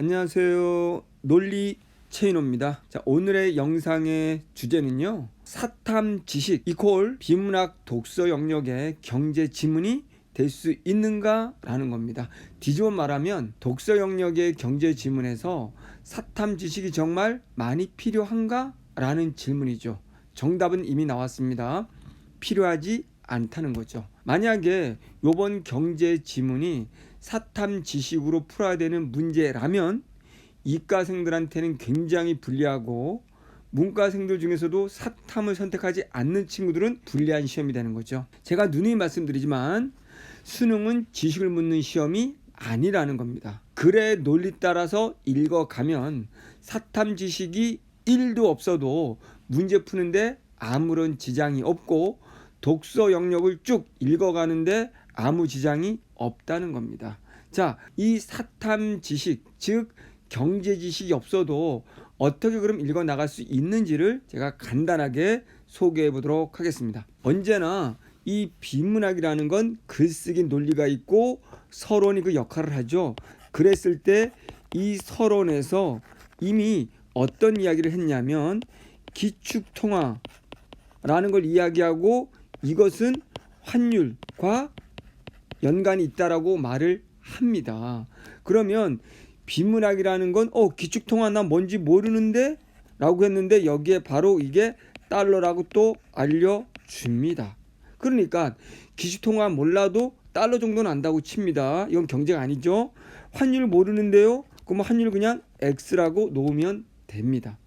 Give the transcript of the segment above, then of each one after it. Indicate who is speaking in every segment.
Speaker 1: 안녕하세요. 논리 최인호입니다. 자, 오늘의 영상의 주제는요. 사탐 지식 이퀄 비문학 독서 영역의 경제 지문이 될 수 있는가? 라는 겁니다. 뒤집어 말하면 독서 영역의 경제 지문에서 사탐 지식이 정말 많이 필요한가? 라는 질문이죠. 정답은 이미 나왔습니다. 필요하지 않다는 거죠. 만약에 이번 경제 지문이 사탐 지식으로 풀어야 되는 문제라면 이과생들한테는 굉장히 불리하고 문과생들 중에서도 사탐을 선택하지 않는 친구들은 불리한 시험이 되는 거죠. 제가 누누이 말씀드리지만 수능은 지식을 묻는 시험이 아니라는 겁니다. 글의 논리 따라서 읽어가면 사탐 지식이 1도 없어도 문제 푸는데 아무런 지장이 없고 독서 영역을 쭉 읽어가는데 아무 지장이 없다는 겁니다. 자, 이 사탐 지식, 즉 경제 지식이 없어도 어떻게 그럼 읽어 나갈 수 있는지를 제가 간단하게 소개해 보도록 하겠습니다. 언제나 이 비문학이라는 건 글쓰기 논리가 있고 서론이 그 역할을 하죠. 그랬을 때 이 서론에서 이미 어떤 이야기를 했냐면 기축통화라는 걸 이야기하고 이것은 환율과 연관이 있다라고 말을 합니다. 그러면 비문학이라는 건 기축통화 나 뭔지 모르는데 라고 했는데 여기에 바로 이게 달러라고 또 알려줍니다. 그러니까 기축통화 몰라도 달러 정도는 안다고 칩니다. 이건 경제가 아니죠. 환율 모르는데요. 그럼 환율 그냥 X라고 놓으면 됩니다.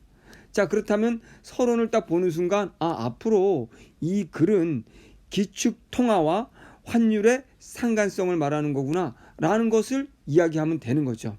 Speaker 1: 자, 그렇다면 서론을 딱 보는 순간 앞으로 이 글은 기축통화와 환율의 상관성을 말하는 거구나 라는 것을 이야기하면 되는 거죠.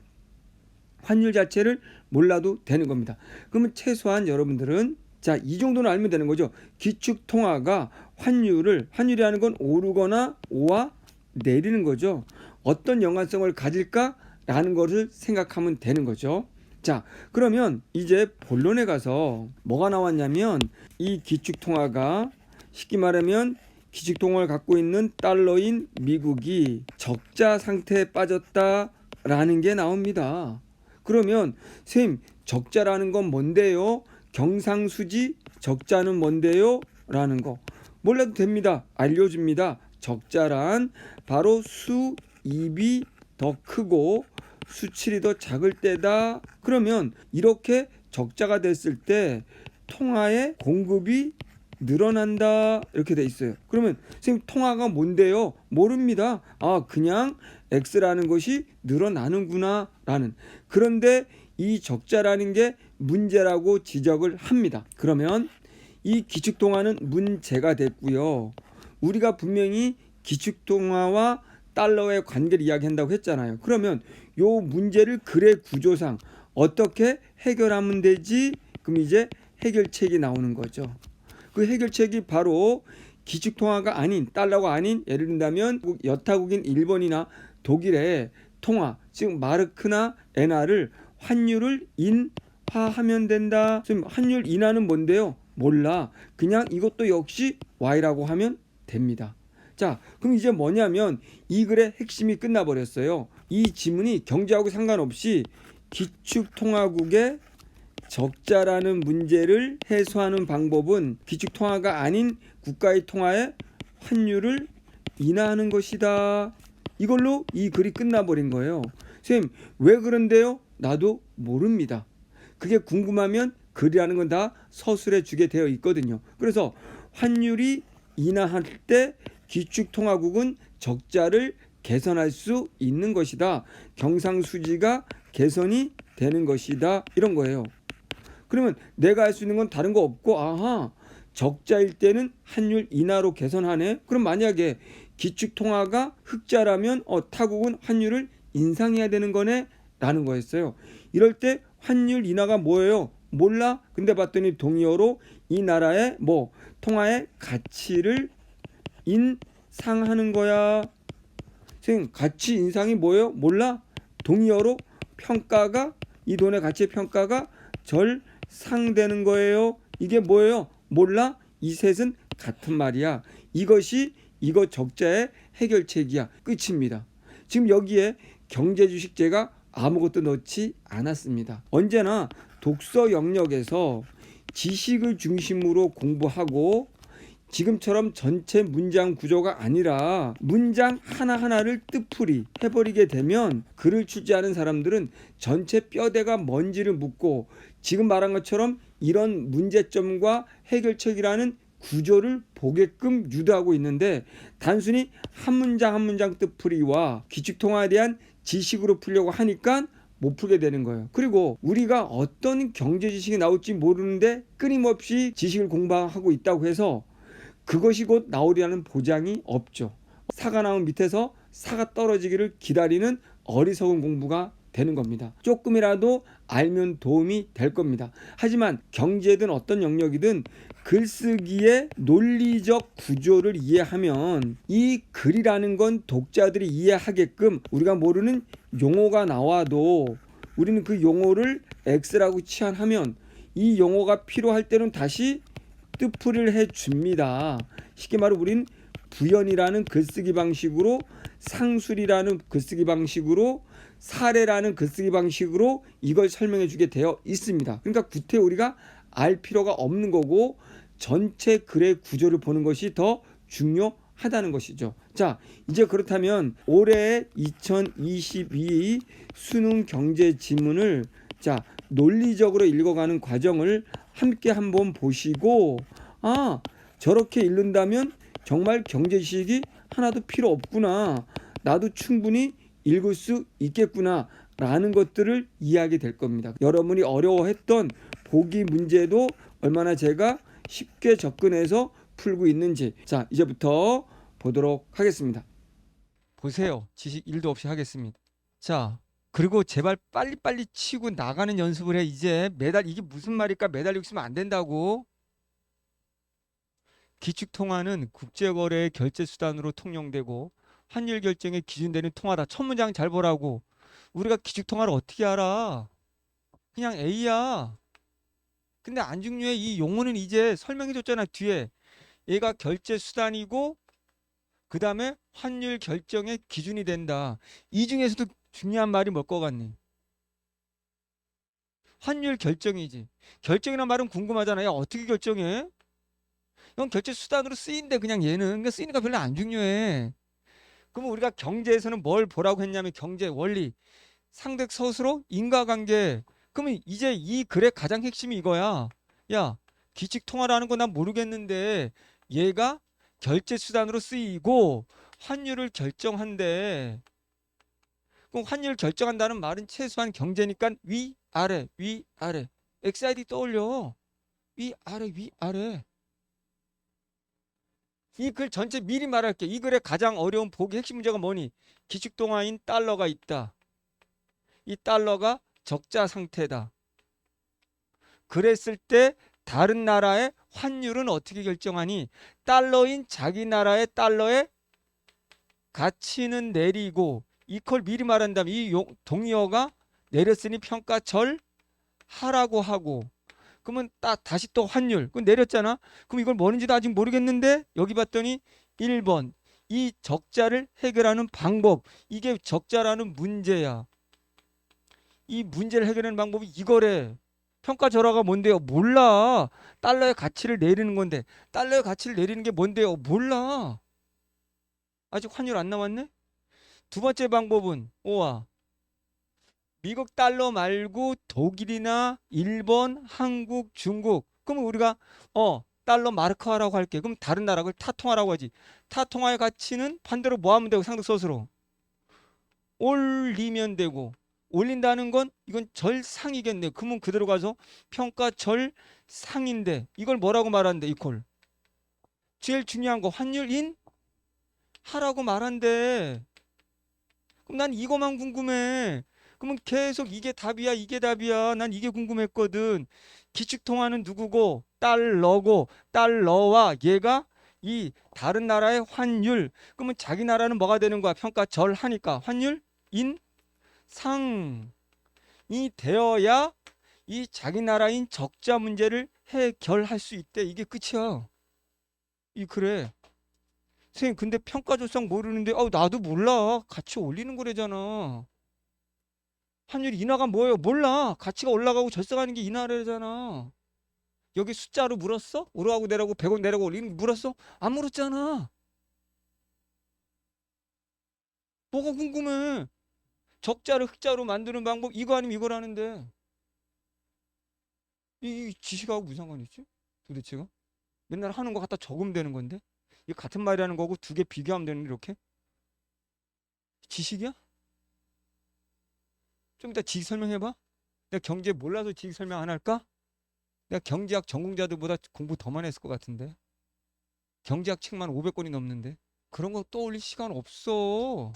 Speaker 1: 환율 자체를 몰라도 되는 겁니다. 그러면 최소한 여러분들은 자, 이 정도는 알면 되는 거죠. 기축통화가 환율이라는 건 오르거나 오와 내리는 거죠. 어떤 연관성을 가질까라는 것을 생각하면 되는 거죠. 자, 그러면 이제 본론에 가서 뭐가 나왔냐면 이 기축통화가 쉽게 말하면 기축통화를 갖고 있는 달러인 미국이 적자 상태에 빠졌다라는 게 나옵니다. 그러면 선생님 적자라는 건 뭔데요? 경상수지 적자는 뭔데요? 라는 거 몰라도 됩니다. 알려줍니다. 적자란 바로 수입이 더 크고 수출이 더 작을 때다. 그러면 이렇게 적자가 됐을 때 통화의 공급이 늘어난다 이렇게 돼 있어요. 그러면 선생님 통화가 뭔데요? 모릅니다. 그냥 X라는 것이 늘어나는구나 라는. 그런데 이 적자라는 게 문제라고 지적을 합니다. 그러면 이 기축통화는 문제가 됐고요. 우리가 분명히 기축통화와 달러의 관계를 이야기한다고 했잖아요. 그러면 요 문제를 글의 구조상 어떻게 해결하면 되지? 그럼 이제 해결책이 나오는 거죠. 그 해결책이 바로 기축통화가 아닌 달러가 아닌 예를 든다면 여타국인 일본이나 독일의 통화 즉 마르크나 엔화를 환율을 인하하면 된다. 지금 환율 인하는 뭔데요? 몰라. 그냥 이것도 역시 Y라고 하면 됩니다. 자, 그럼 이제 뭐냐면 이 글의 핵심이 끝나버렸어요. 이 지문이 경제하고 상관없이 기축통화국의 적자라는 문제를 해소하는 방법은 기축통화가 아닌 국가의 통화에 환율을 인하하는 것이다. 이걸로 이 글이 끝나버린 거예요. 선생님 왜 그런데요? 나도 모릅니다. 그게 궁금하면 글이라는 건 다 서술해 주게 되어 있거든요. 그래서 환율이 인하할 때 기축통화국은 적자를 개선할 수 있는 것이다. 경상수지가 개선이 되는 것이다. 이런 거예요. 그러면 내가 할 수 있는 건 다른 거 없고 적자일 때는 환율 인하로 개선하네. 그럼 만약에 기축통화가 흑자라면 타국은 환율을 인상해야 되는 거네 라는 거였어요. 이럴 때 환율 인하가 뭐예요? 몰라. 근데 봤더니 동의어로 이 나라의 통화의 가치를 인상하는 거야. 선생님 가치 인상이 뭐예요? 몰라. 동의어로 평가가 이 돈의 가치의 평가가 절상되는 거예요. 이게 뭐예요? 몰라. 이 셋은 같은 말이야. 이거 적자의 해결책이야. 끝입니다. 지금 여기에 경제주식제가 아무것도 넣지 않았습니다. 언제나 독서 영역에서 지식을 중심으로 공부하고 지금처럼 전체 문장 구조가 아니라 문장 하나하나를 뜻풀이 해버리게 되면 글을 출제하는 사람들은 전체 뼈대가 뭔지를 묻고 지금 말한 것처럼 이런 문제점과 해결책이라는 구조를 보게끔 유도하고 있는데, 단순히 한 문장 한 문장 뜻풀이와 기축통화에 대한 지식으로 풀려고 하니까 못 풀게 되는 거예요. 그리고 우리가 어떤 경제 지식이 나올지 모르는데 끊임없이 지식을 공부하고 있다고 해서 그것이 곧 나오리라는 보장이 없죠. 사가 나온 밑에서 사가 떨어지기를 기다리는 어리석은 공부가 되는 겁니다. 조금이라도 알면 도움이 될 겁니다. 하지만 경제든 어떤 영역이든 글쓰기의 논리적 구조를 이해하면 이 글이라는 건 독자들이 이해하게끔 우리가 모르는 용어가 나와도 우리는 그 용어를 X라고 치환하면 이 용어가 필요할 때는 다시 뜻풀이를 해줍니다. 쉽게 말해 우린 부연이라는 글쓰기 방식으로, 상술이라는 글쓰기 방식으로, 사례라는 글쓰기 방식으로 이걸 설명해 주게 되어 있습니다. 그러니까 구태 우리가 알 필요가 없는 거고 전체 글의 구조를 보는 것이 더 중요하다는 것이죠. 자, 이제 그렇다면 올해 2022 수능 경제 지문을 논리적으로 읽어가는 과정을 함께 한번 보시고, 저렇게 읽는다면 정말 경제 지식이 하나도 필요 없구나, 나도 충분히 읽을 수 있겠구나 라는 것들을 이해하게 될 겁니다. 여러분이 어려워했던 보기 문제도 얼마나 제가 쉽게 접근해서 풀고 있는지, 자, 이제부터 보도록 하겠습니다. 보세요. 지식 1도 없이 하겠습니다. 자, 그리고 제발 빨리빨리 치고 나가는 연습을 해. 이제 매달, 이게 무슨 말일까? 매달리고 있으면 안 된다고. 기축통화는 국제거래의 결제수단으로 통용되고 환율 결정에 기준되는 통화다. 첫 문장 잘 보라고. 우리가 기축통화를 어떻게 알아? 그냥 A야. 근데 안중류의 이 용어는 이제 설명해 줬잖아. 뒤에 얘가 결제수단이고 그 다음에 환율 결정의 기준이 된다. 이 중에서도 중요한 말이 뭘 것 같니? 환율 결정이지. 결정이란 말은 궁금하잖아요. 어떻게 결정해? 이건 결제 수단으로 쓰인대. 그냥 얘는 그러니까 쓰이니까 별로 안 중요해. 그러면 우리가 경제에서는 뭘 보라고 했냐면 경제 원리, 상대 서술어, 인과관계. 그러면 이제 이 글의 가장 핵심이 이거야. 야, 기칙 통화라는 건 난 모르겠는데 얘가 결제 수단으로 쓰이고 환율을 결정한대. 그럼 환율 결정한다는 말은 최소한 경제니까 위아래 위아래 XID 떠올려. 위아래 위아래. 이 글 전체 미리 말할게. 이 글의 가장 어려운 보기 핵심 문제가 뭐니? 기축통화인 달러가 있다. 이 달러가 적자 상태다. 그랬을 때 다른 나라의 환율은 어떻게 결정하니? 달러인 자기 나라의 달러의 가치는 내리고, 이걸 미리 말한다면 이 동의어가 내렸으니 평가절 하라고 하고, 그러면 다시 또 환율 그럼 내렸잖아. 그럼 이걸 뭐는지도 아직 모르겠는데 여기 봤더니 1번 이 적자를 해결하는 방법, 이게 적자라는 문제야. 이 문제를 해결하는 방법이 이거래. 평가절하가 뭔데요? 몰라. 달러의 가치를 내리는 건데 달러의 가치를 내리는 게 뭔데요? 몰라. 아직 환율 안 나왔네. 두 번째 방법은 오와 미국 달러 말고 독일이나 일본, 한국, 중국. 그러면 우리가 달러 마르크화라고 할게. 그럼 다른 나라 걸 타통화라고 하지. 타통화의 가치는 반대로 뭐 하면 되고 상대 서술로 올리면 되고, 올린다는 건 이건 절상이겠네. 그러면 그대로 가서 평가 절상인데 이걸 뭐라고 말하는데 이콜. 제일 중요한 거 환율인 하라고 말한대. 그럼 난 이거만 궁금해. 그러면 계속 이게 답이야, 이게 답이야. 난 이게 궁금했거든. 기축통화는 누구고? 달러고, 달러와 얘가 이 다른 나라의 환율. 그러면 자기 나라는 뭐가 되는 거야? 평가절하니까 환율 인상이 되어야 이 자기 나라인 적자 문제를 해결할 수 있대. 이게 끝이야. 그래. 선생님 근데 평가절상 모르는데 나도 몰라. 같이 올리는 거래잖아. 환율 인하가 뭐예요? 몰라. 가치가 올라가고 절상하는 게 인하래잖아. 여기 숫자로 물었어? 오르고 내려고 100원 내려고 올리는 물었어? 안 물었잖아. 뭐가 궁금해? 적자를 흑자로 만드는 방법 이거 아니면 이거라는데 이 지식하고 무슨 상관이 있지? 도대체가? 맨날 하는 거 갖다 적으면 되는 건데 이게 같은 말이라는 거고 두 개 비교하면 되는 이렇게? 지식이야? 좀 이따 지식 설명해봐. 내가 경제 몰라서 지식 설명 안 할까? 내가 경제학 전공자들보다 공부 더 많이 했을 것 같은데 경제학 책만 500권이 넘는데 그런 거 떠올릴 시간 없어.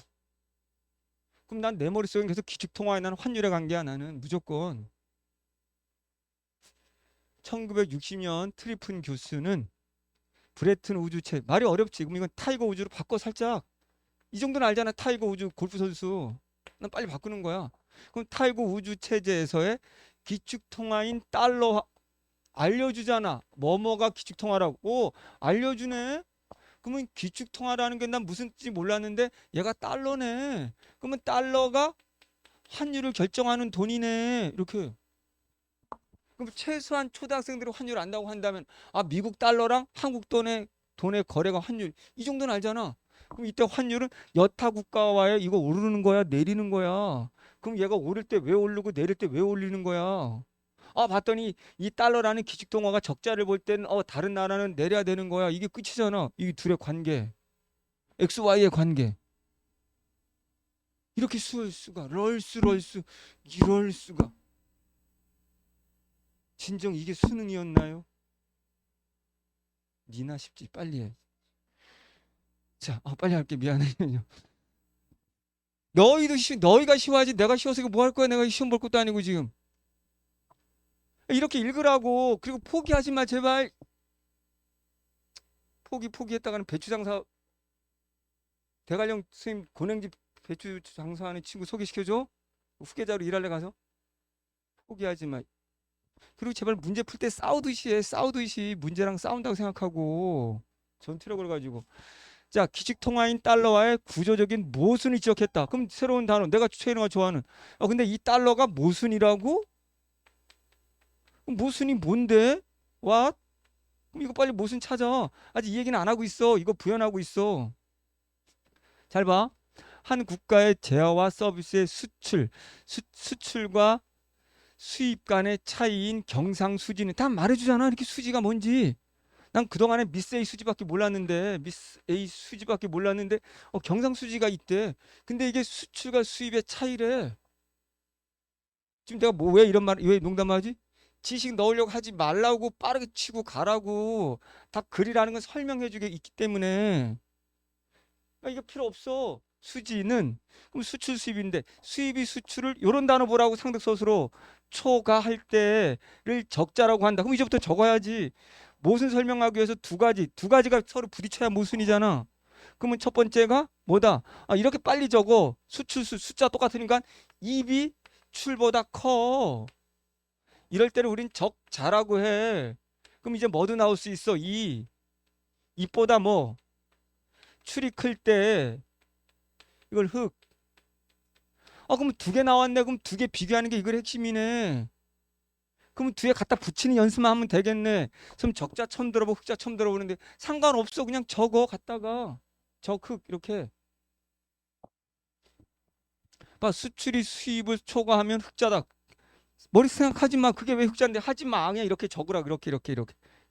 Speaker 1: 그럼 난 내 머릿속엔 계속 기축통화에 나는 환율에 관계야. 나는 무조건 1960년 트리픈 교수는 브레튼 우주체 말이 어렵지. 그럼 이건 타이거 우주로 바꿔 살짝. 이 정도는 알잖아. 타이거 우주 골프 선수. 난 빨리 바꾸는 거야. 그럼 타이거 우주 체제에서의 기축통화인 달러 알려주잖아. 뭐뭐가 기축통화라고. 오, 알려주네. 그러면 기축통화라는 게 난 무슨 뜻인지 몰랐는데 얘가 달러네. 그러면 달러가 환율을 결정하는 돈이네. 이렇게. 그럼 최소한 초등학생들이 환율 안다고 한다면 아 미국 달러랑 한국 돈의 거래가 환율 이 정도는 알잖아. 그럼 이때 환율은 여타 국가와의 이거 오르는 거야 내리는 거야. 그럼 얘가 오를 때 왜 오르고 내릴 때 왜 올리는 거야. 아 봤더니 이 달러라는 기축통화가 적자를 볼 때는 다른 나라는 내려야 되는 거야. 이게 끝이잖아. 이 둘의 관계. XY의 관계. 이렇게 수할 수가 럴수 이럴 수가. 진정 이게 수능이었나요? 니나 쉽지 빨리 해. 자, 빨리 할게 미안해. 너희가 쉬워하지 내가 쉬워서 이거 뭐 할 거야? 내가 시험 볼 것도 아니고 지금. 이렇게 읽으라고. 그리고 포기하지 마 제발. 포기했다가는 배추 장사 대관령 선생님 고랭지 배추 장사하는 친구 소개시켜줘. 후계자로 일할래 가서. 포기하지 마. 그리고 제발 문제 풀 때 싸우듯이 해. 싸우듯이 문제랑 싸운다고 생각하고 전투력을 가지고. 자, 기축통화인 달러와의 구조적인 모순을 지적했다. 그럼 새로운 단어. 내가 최인호가 좋아하는. 근데 이 달러가 모순이라고? 모순이 뭔데? 와? 그럼 이거 빨리 모순 찾아. 아직 이 얘기는 안 하고 있어. 이거 부연하고 있어. 잘 봐. 한 국가의 재화와 서비스의 수출과 수입 간의 차이인 경상수지는 다 말해주잖아. 이렇게 수지가 뭔지. 난 그동안에 미스 A 수지밖에 몰랐는데 경상수지가 있대. 근데 이게 수출과 수입의 차이래. 지금 내가 뭐 왜 농담하지? 지식 넣으려고 하지 말라고 빠르게 치고 가라고 다 글이라는 건 설명해 주게 있기 때문에 이거 필요 없어. 수지는 그럼 수출 수입인데 수입이 수출을 요런 단어 보라고 상득소스로 초과할 때를 적자라고 한다. 그럼 이제부터 적어야지. 모순 설명하기 위해서 두 가지가 서로 부딪혀야 모순이잖아. 그러면 첫 번째가 뭐다? 이렇게 빨리 적어. 수출수 숫자 똑같으니까 입이 출보다 커. 이럴 때는 우린 적자라고 해. 그럼 이제 뭐도 나올 수 있어? 입보다 뭐 출이 클 때 이걸 흑. 그럼 두 개 나왔네. 그럼 두 개 비교하는 게 이걸 핵심이네. 그럼 뒤에 갖다 붙이는 연습만 하면 되겠네. 그럼 적자 처음 들어보고 흑자 처음 들어보는데 상관없어. 그냥 적어 갖다가 적흑 이렇게. 봐 수출이 수입을 초과하면 흑자다. 머리 생각하지 마. 그게 왜 흑자인데 하지 마. 그냥 이렇게 적으라. 이렇게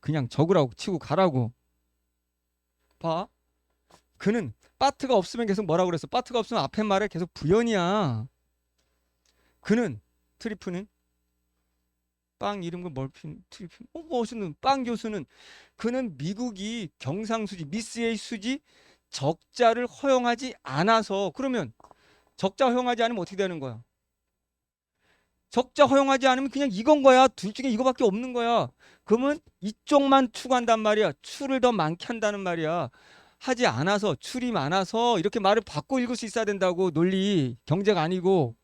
Speaker 1: 그냥 적으라고 치고 가라고. 봐. 그는 파트가 없으면 계속 뭐라고 그랬어? 파트가 없으면 앞에 말에 계속 부연이야. 그는 트리프는 빵 이름과 멀핀 트리핀 멋있는 빵 교수는 그는 미국이 경상수지 미스 A 수지 적자를 허용하지 않아서 그러면 적자 허용하지 않으면 어떻게 되는 거야? 적자 허용하지 않으면 그냥 이건 거야. 둘 중에 이거밖에 없는 거야. 그러면 이쪽만 추구한단 말이야. 출을 더 많게 한다는 말이야. 하지 않아서 출이 많아서 이렇게 말을 바꿔 읽을 수 있어야 된다고. 논리 경제가 아니고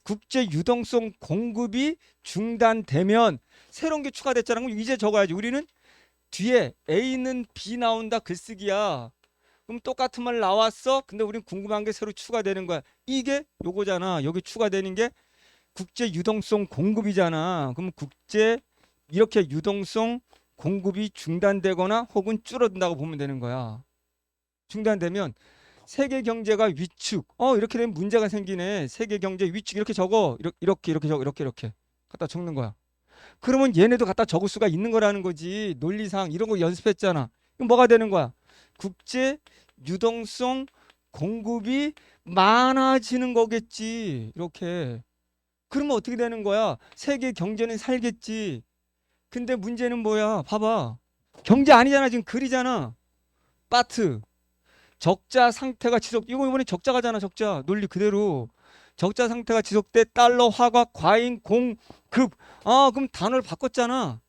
Speaker 1: 국제 유동성 공급이 중단되면 새로운 게 추가됐잖아. 그럼 이제 적어야지. 우리는 뒤에 A는 B 나온다 글쓰기야. 그럼 똑같은 말 나왔어. 근데 우린 궁금한 게 새로 추가되는 거야. 이게 요거잖아. 여기 추가되는 게 국제 유동성 공급이잖아. 그럼 국제 이렇게 유동성 공급이 중단되거나 혹은 줄어든다고 보면 되는 거야. 중단되면 세계 경제가 위축. 이렇게 되면 문제가 생기네. 세계 경제 위축 이렇게 적어. 이렇게 적어. 이렇게 갖다 적는 거야. 그러면 얘네도 갖다 적을 수가 있는 거라는 거지. 논리상 이런 거 연습했잖아. 그럼 뭐가 되는 거야? 국제 유동성 공급이 많아지는 거겠지. 이렇게. 그러면 어떻게 되는 거야? 세계 경제는 살겠지. 근데 문제는 뭐야? 봐봐. 경제 아니잖아. 지금 글이잖아. 파트. 적자 상태가 지속. 이거 이번에 적자가잖아. 적자. 논리 그대로. 적자 상태가 지속돼 달러 화가 과잉 공급. 그럼 단어를 바꿨잖아.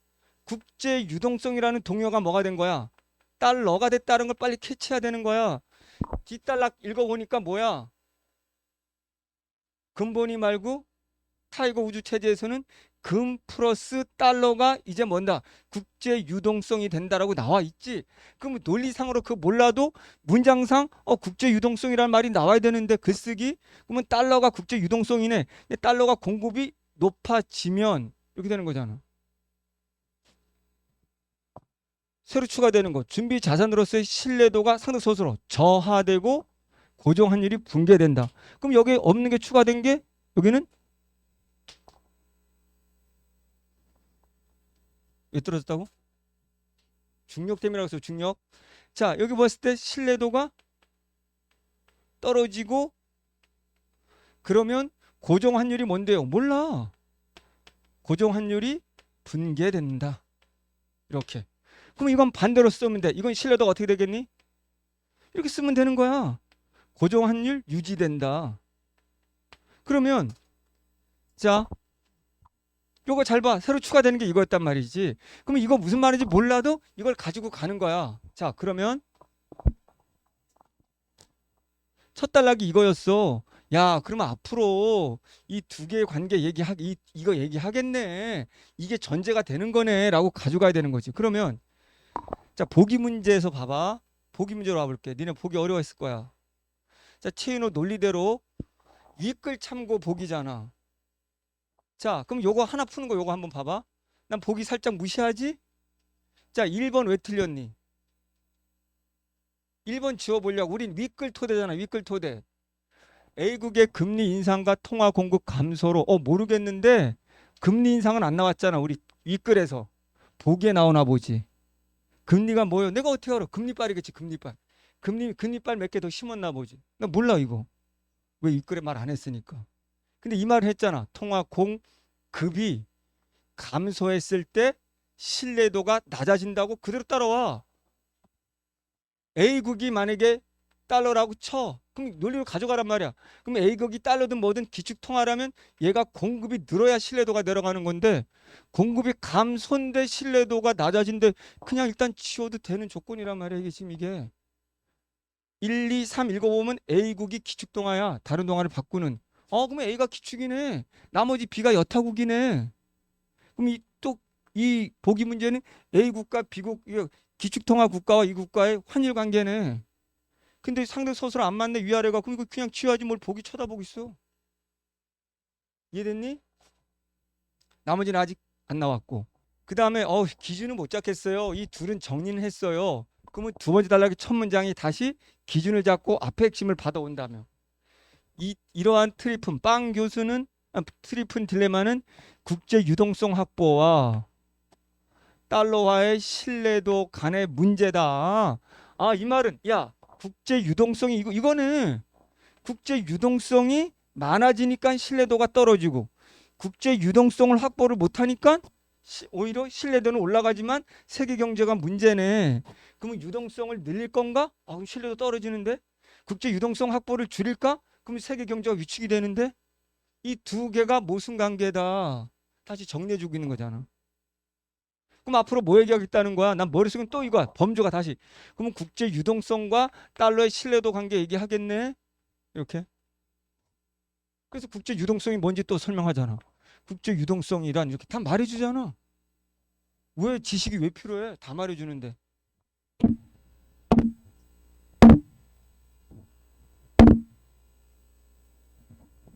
Speaker 1: 국제 유동성이라는 동요가 뭐가 된 거야? 달러가 됐다는 걸 빨리 캐치해야 되는 거야. 뒷단락 읽어보니까 뭐야? 근본이 말고 타이거 우주 체제에서는 금 플러스 달러가 이제 뭔다? 국제 유동성이 된다라고 나와 있지. 그럼 논리상으로 그거 몰라도 문장상 국제 유동성이라는 말이 나와야 되는데 글쓰기 그러면 달러가 국제 유동성이네. 근데 달러가 공급이 높아지면 이렇게 되는 거잖아. 새로 추가되는 거 준비 자산으로서의 신뢰도가 상대소수로 저하되고 고정 환율이 붕괴된다. 그럼 여기 없는 게 추가된 게 여기는 왜 떨어졌다고? 중력 때문이라고 했어. 중력. 자, 여기 봤을 때 신뢰도가 떨어지고 그러면 고정 환율이 뭔데요? 몰라. 고정 환율이 붕괴된다. 이렇게. 그럼 이건 반대로 쓰면 돼. 이건 신뢰도가 어떻게 되겠니? 이렇게 쓰면 되는 거야. 고정 환율 유지된다. 그러면 자, 요거 잘 봐. 새로 추가되는 게 이거였단 말이지. 그럼 이거 무슨 말인지 몰라도 이걸 가지고 가는 거야. 자, 그러면 첫 단락이 이거였어. 야, 그러면 앞으로 이 두 개의 관계 이거 얘기하겠네. 이게 전제가 되는 거네라고 가져가야 되는 거지. 그러면 자, 보기 문제에서 봐봐. 보기 문제로 와볼게. 니네 보기 어려웠을 거야. 자, 최인호 논리대로 윗글 참고 보기잖아. 자, 그럼 요거 하나 푸는 거 요거 한번 봐봐. 난 보기 살짝 무시하지? 자, 1번 왜 틀렸니? 1번 지워보려고. 우린 윗글 토대잖아. 윗글 토대. A국의 금리 인상과 통화 공급 감소로 모르겠는데 금리 인상은 안 나왔잖아. 우리 윗글에서. 보기에 나오나 보지. 금리가 뭐예요? 내가 어떻게 알아? 금리빨이겠지. 금리빨. 금리빨 몇 개 더 심었나 보지. 나 몰라 이거. 왜 윗글에 말 안 했으니까. 근데 이 말을 했잖아. 통화 공급이 감소했을 때 신뢰도가 낮아진다고 그대로 따라와. A국이 만약에 달러라고 쳐. 그럼 논리로 가져가란 말이야. 그럼 A국이 달러든 뭐든 기축통화라면 얘가 공급이 늘어야 신뢰도가 내려가는 건데 공급이 감소인데 신뢰도가 낮아진데 그냥 일단 지워도 되는 조건이란 말이야. 이게 지금 이게. 1, 2, 3 읽어보면 A국이 기축통화야. 다른 동화를 바꾸는. 그러면 A가 기축이네. 나머지 B가 여타국이네. 그럼 이 보기 문제는 A국가 B국 기축통화 국가와 이 국가의 환율 관계네. 근데 상대 소수로 안 맞네 위아래가. 그럼 이거 그냥 치워야지 뭘 보기 쳐다보고 있어. 이해됐니? 나머지는 아직 안 나왔고. 그 다음에 기준은 못 잡겠어요. 이 둘은 정리는 했어요. 그러면 두 번째 단락의 첫 문장이 다시 기준을 잡고 앞에 핵심을 받아온다며. 이러한 빵 교수는 트리픈 딜레마는 국제 유동성 확보와 달러화의 신뢰도 간의 문제다. 이 말은 야 국제 유동성이 이거는 국제 유동성이 많아지니까 신뢰도가 떨어지고 국제 유동성을 확보를 못하니까 오히려 신뢰도는 올라가지만 세계 경제가 문제네. 그러면 유동성을 늘릴 건가? 그럼 신뢰도 떨어지는데 국제 유동성 확보를 줄일까? 그럼 세계 경제가 위축이 되는데 이 두 개가 모순 관계다. 다시 정리해주고 있는 거잖아. 그럼 앞으로 뭐 얘기하겠다는 거야? 난 머릿속엔 또 이거야. 범주가 다시. 그러면 국제 유동성과 달러의 신뢰도 관계 얘기하겠네? 이렇게. 그래서 국제 유동성이 뭔지 또 설명하잖아. 국제 유동성이란 이렇게 다 말해주잖아. 왜 지식이 왜 필요해? 다 말해주는데.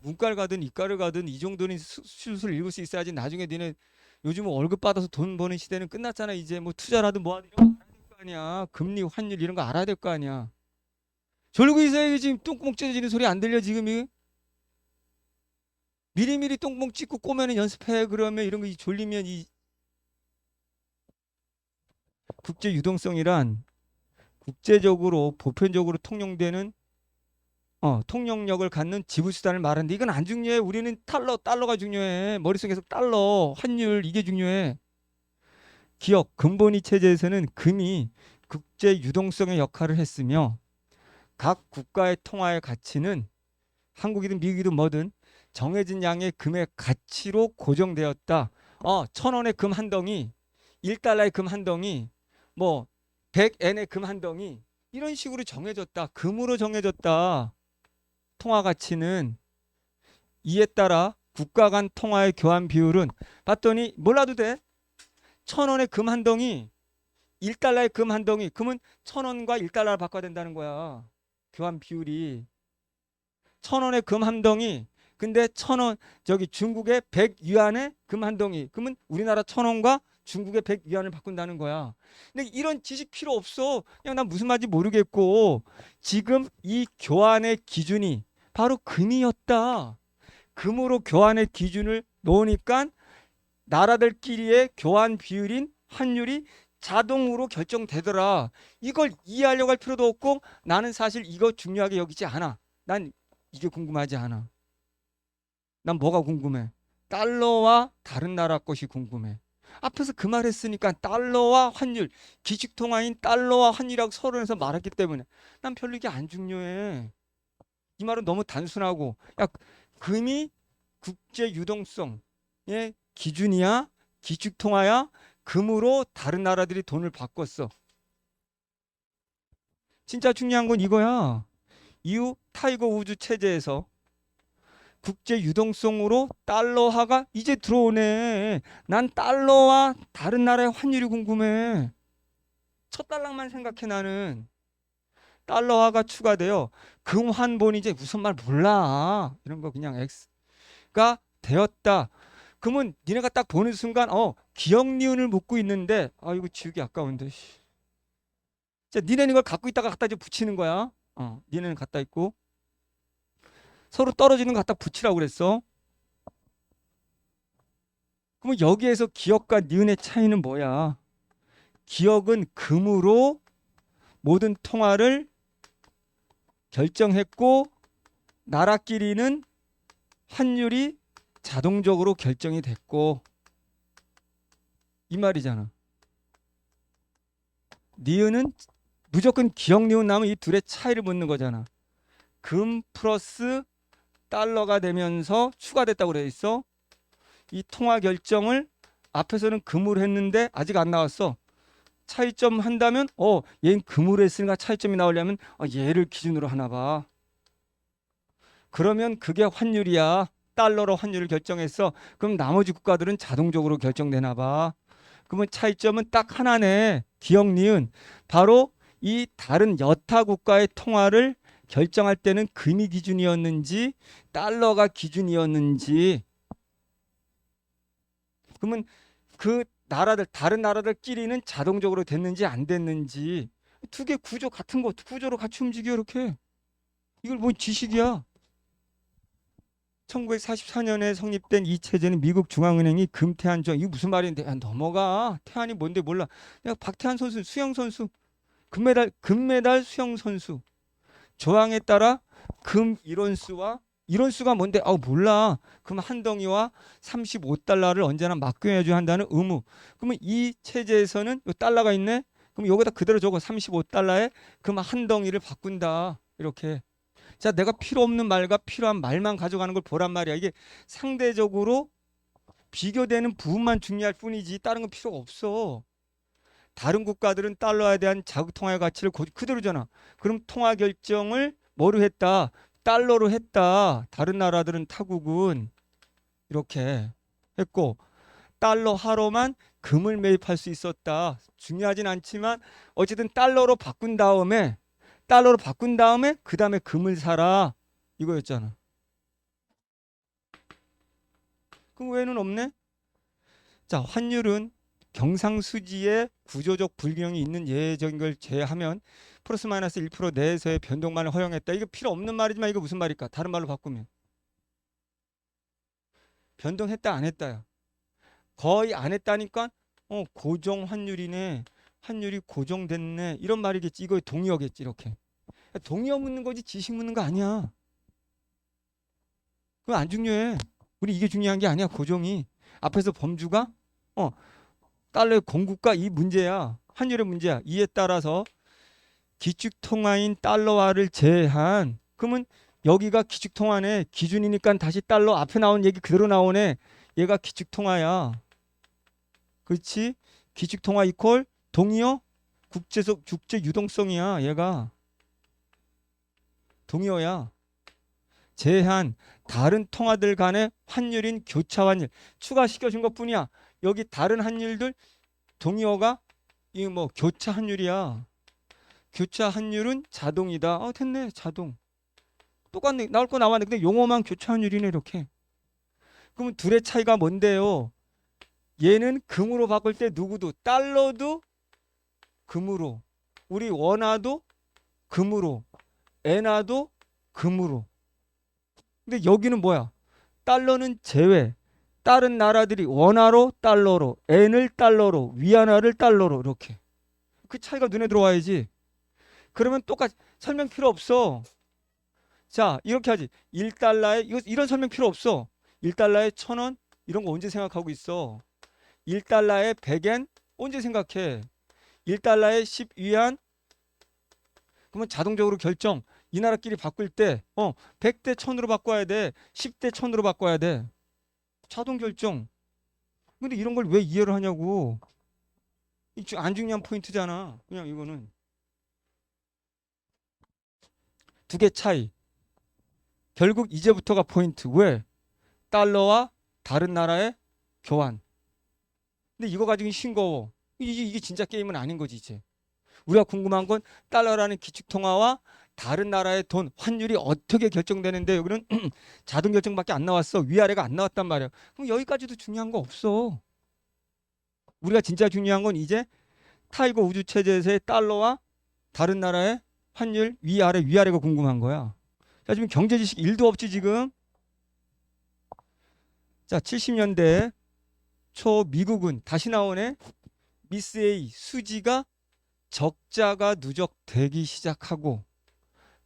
Speaker 2: 문과를 가든 이과를 가든 이 정도는 수술 읽을 수 있어야지. 나중에 니네 요즘은 월급 받아서 돈 버는 시대는 끝났잖아. 이제 뭐 투자라든 뭐 하든 이런 거 알아야 될 거 아니야. 금리, 환율 이런 거 알아야 될 거 아니야. 졸고 있어야 지금 똥구멍 찢어지는 소리 안 들려 지금이? 미리미리 똥구멍 찍고 꼬매는 연습해. 그러면 이런 거 졸리면 이 국제 유동성이란 국제적으로 보편적으로 통용되는 통용력을 갖는 지불 수단을 말하는데 이건 안 중요해. 우리는 달러가 중요해. 머릿속에서 달러, 환율 이게 중요해. 기억, 금본위 체제에서는 금이 국제 유동성의 역할을 했으며 각 국가의 통화의 가치는 한국이든 미국이든 뭐든 정해진 양의 금의 가치로 고정되었다. 1,000원의 금 한 덩이, 1달러의 금 한 덩이, 뭐 100엔의 금 한 덩이 이런 식으로 정해졌다. 금으로 정해졌다. 통화 가치는 이에 따라 국가 간 통화의 교환 비율은 봤더니 몰라도 돼. 1,000원의 금 한 덩이, 1달러의 금 한 덩이. 그러면 1,000원과 1달러를 바꿔야 된다는 거야. 교환 비율이. 1,000원의 금 한 덩이. 근데 1,000원 저기 중국의 100위안의 금 한 덩이. 그러면 우리나라 1,000원과 중국의 100위안을 바꾼다는 거야. 근데 이런 지식 필요 없어. 그냥 난 무슨 말인지 모르겠고 지금 이 교환의 기준이 바로 금이었다. 금으로 교환의 기준을 놓으니까 나라들끼리의 교환 비율인 환율이 자동으로 결정되더라. 이걸 이해하려고 할 필요도 없고 나는 사실 이거 중요하게 여기지 않아. 난 이게 궁금하지 않아. 난 뭐가 궁금해? 달러와 다른 나라 것이 궁금해. 앞에서 그 말 했으니까 달러와 환율, 기축통화인 달러와 환율이라고 서론에서 말했기 때문에 난 별로 이게 안 중요해. 이 말은 너무 단순하고 야, 금이 국제 유동성의 기준이야? 기축통화야? 금으로 다른 나라들이 돈을 바꿨어. 진짜 중요한 건 이거야. 이후 타이거 우즈 체제에서 국제 유동성으로 달러화가 이제 들어오네. 난 달러와 다른 나라의 환율이 궁금해. 첫 달러만 생각해 나는. 달러화가 추가되어 금환본이 이제 무슨 말 몰라. 이런 거 그냥 X가 되었다. 그러면 니네가 딱 보는 순간 기억 니은을 묻고 있는데 이거 지우기 아까운데. 자, 니네는 이걸 갖고 있다가 갖다 이제 붙이는 거야. 니네는 갖다 있고 서로 떨어지는 거 갖다 붙이라고 그랬어. 그러면 여기에서 기억과 니은의 차이는 뭐야? 기억은 금으로 모든 통화를 결정했고 나라끼리는 환율이 자동적으로 결정이 됐고 이 말이잖아. 니은은 무조건 기억 니은 나면 이 둘의 차이를 묻는 거잖아. 금 플러스 달러가 되면서 추가됐다고 그래 있어. 이 통화 결정을 앞에서는 금으로 했는데 아직 안 나왔어. 차이점 한다면 얘는 금으로 했으니까 차이점이 나오려면 얘를 기준으로 하나 봐. 그러면 그게 환율이야. 달러로 환율을 결정했어. 그럼 나머지 국가들은 자동적으로 결정되나 봐. 그러면 차이점은 딱 하나네. 기억 니은. 바로 이 다른 여타 국가의 통화를 결정할 때는 금이 기준이었는지 달러가 기준이었는지. 그러면 그 나라들 다른 나라들끼리는 자동적으로 됐는지 안 됐는지 두 개 구조 같은 거 구조로 같이 움직여 이렇게. 이걸 뭔 지식이야. 1944년에 성립된 이 체제는 미국 중앙은행이 금태한정 이거 무슨 말인데 넘어가. 태한이 뭔데 몰라. 내가 박태환 선수 수영 선수 금메달 수영 선수 조항에 따라 금 이론수가 뭔데 몰라. 금 한 덩이와 35달러를 언제나 맡겨야지 한다는 의무. 그러면 이 체제에서는 요 달러가 있네. 그럼 여기다 그대로 적어 35달러에 금 한 덩이를 바꾼다. 이렇게. 자, 내가 필요 없는 말과 필요한 말만 가져가는 걸 보란 말이야. 이게 상대적으로 비교되는 부분만 중요할 뿐이지 다른 건 필요가 없어. 다른 국가들은 달러에 대한 자국 통화의 가치를 그대로잖아. 그럼 통화 결정을 뭐로 했다? 달러로 했다. 다른 나라들은 타국은 이렇게 했고 달러 하로만 금을 매입할 수 있었다. 중요하진 않지만 어쨌든 달러로 바꾼 다음에 그 다음에 금을 사라. 이거였잖아. 그 외에는 없네. 자, 환율은 경상수지에 구조적 불균형이 있는 예적인 걸 제외하면 플러스 마이너스 1% 내에서의 변동만을 허용했다. 이거 필요 없는 말이지만 이거 무슨 말일까? 다른 말로 바꾸면 변동했다 안 했다야. 거의 안 했다니까 고정 환율이네. 환율이 고정됐네. 이런 말이겠지. 이거 동의어겠지 이렇게. 동의어 묻는 거지 지식 묻는 거 아니야. 그거 안 중요해. 우리 이게 중요한 게 아니야. 고정이. 앞에서 범주가 어 달러의 공급과 이 문제야. 환율의 문제야. 이에 따라서 기축통화인 달러화를 제외한 그러면 여기가 기축통화네. 기준이니까 다시 달러 앞에 나온 얘기 그대로 나오네. 얘가 기축통화야. 그렇지? 기축통화 이퀄 동의어 국제적 국제 유동성이야. 얘가 동의어야. 제한 다른 통화들 간의 환율인 교차 환율 추가시켜준 것뿐이야. 여기 다른 환율들 동의어가 이 뭐 교차 환율이야. 교차 환율은 자동이다. 됐네. 자동. 똑같네. 나올 거 나왔네. 근데 용어만 교차 환율이네 이렇게. 그러면 둘의 차이가 뭔데요? 얘는 금으로 바꿀 때 누구도 달러도 금으로 우리 원화도 금으로 엔화도 금으로. 근데 여기는 뭐야? 달러는 제외. 다른 나라들이 원화로 달러로 엔을 달러로 위안화를 달러로 이렇게. 그 차이가 눈에 들어와야지. 그러면 똑같이 설명 필요 없어. 자, 이렇게 하지. 1달러에 이런 설명 필요 없어. 1달러에 1,000원 이런 거 언제 생각하고 있어? 1달러에 100엔 언제 생각해? 1달러에 10위안 그러면 자동적으로 결정. 이 나라끼리 바꿀 때 100대 1000으로 바꿔야 돼. 10대 1000으로 바꿔야 돼. 자동 결정. 근데 이런 걸 왜 이해를 하냐고. 안 중요한 포인트잖아. 그냥 이거는 두 개 차이. 결국 이제부터가 포인트. 왜? 달러와 다른 나라의 교환. 근데 이거 가지고 싱거워. 이게 진짜 게임은 아닌 거지 이제. 우리가 궁금한 건 달러라는 기축통화와 다른 나라의 돈, 환율이 어떻게 결정되는데 여기는 자동 결정밖에 안 나왔어. 위아래가 안 나왔단 말이야. 그럼 여기까지도 중요한 거 없어. 우리가 진짜 중요한 건 이제 타이거 우주체제에서의 달러와 다른 나라의 환율 위아래가 궁금한 거야. 자, 지금 경제 지식 1도 없지 지금. 자, 70년대 초 미국은 다시 나오네. 미스 A 수지가 적자가 누적되기 시작하고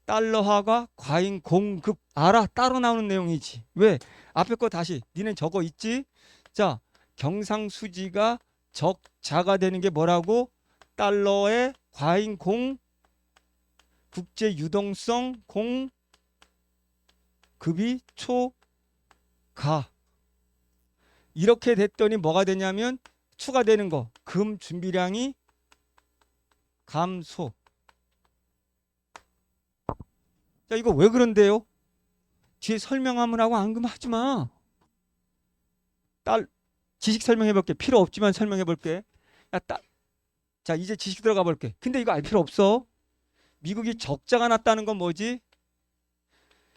Speaker 2: 달러화가 과잉 공급 알아 따로 나오는 내용이지. 왜? 앞에 거 다시 니는 적어 있지. 자, 경상수지가 적자가 되는 게 뭐라고? 달러의 과잉 국제 유동성 급이 초가. 이렇게 됐더니 뭐가 되냐면 추가되는 거 금 준비량이 감소. 자, 이거 왜 그런데요? 뒤에 설명하면 하고 앙금하지 마. 지식 설명해 볼게. 필요 없지만 설명해 볼게. 자, 이제 지식 들어가 볼게. 근데 이거 알 필요 없어. 미국이 적자가 났다는 건 뭐지?